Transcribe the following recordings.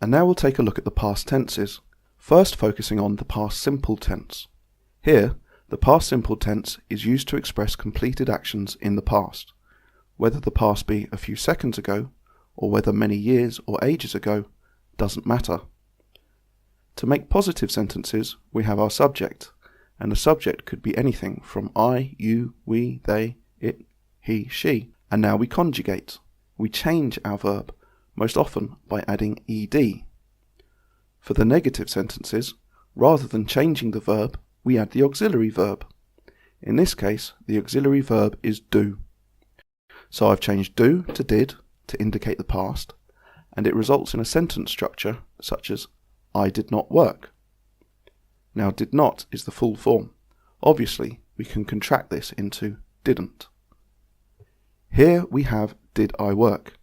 And now we'll take a look at the past tenses, first focusing on the past simple tense. Here, the past simple tense is used to express completed actions in the past, whether the past be a few seconds ago, or whether many years or ages ago, doesn't matter. To make positive sentences, we have our subject, and the subject could be anything from I, you, we, they, it, he, she. And now we conjugate. We change our verb, most often by adding ed. For the negative sentences, rather than changing the verb, we add the auxiliary verb. In this case, the auxiliary verb is do. So I've changed do to did to indicate the past, and it results in a sentence structure such as I did not work. Now did not is the full form. Obviously, we can contract this into didn't. Here we have did I work.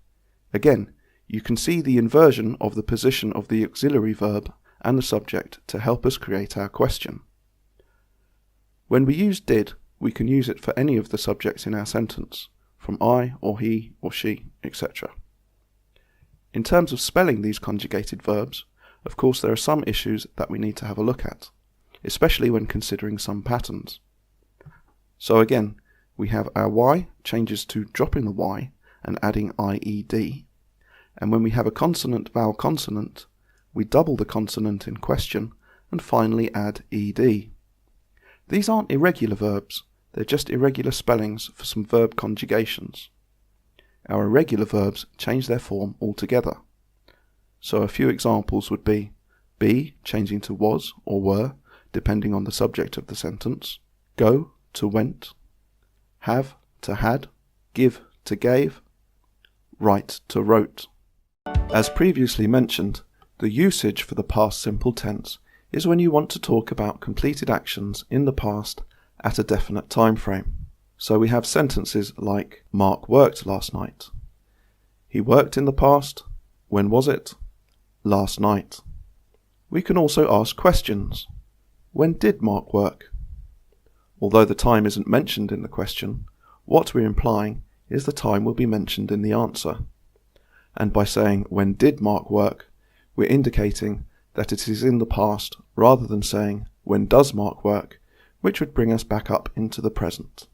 Again, you can see the inversion of the position of the auxiliary verb and the subject to help us create our question. When we use did, we can use it for any of the subjects in our sentence, from I or he or she, etc. In terms of spelling these conjugated verbs, of course there are some issues that we need to have a look at, especially when considering some patterns. So again, we have our Y changes to dropping the Y and adding IED, and when we have a consonant-vowel consonant, we double the consonant in question and finally add ED. These aren't irregular verbs, they're just irregular spellings for some verb conjugations. Our irregular verbs change their form altogether. So a few examples would be changing to was or were, depending on the subject of the sentence, go to went, have to had, give to gave, write to wrote. As previously mentioned, the usage for the past simple tense is when you want to talk about completed actions in the past at a definite time frame. So we have sentences like Mark worked last night. He worked in the past. When was it? Last night. We can also ask questions. When did Mark work? Although the time isn't mentioned in the question, what we're implying is the time will be mentioned in the answer. And by saying when did Mark work, we're indicating that it is in the past rather than saying when does Mark work, which would bring us back up into the present.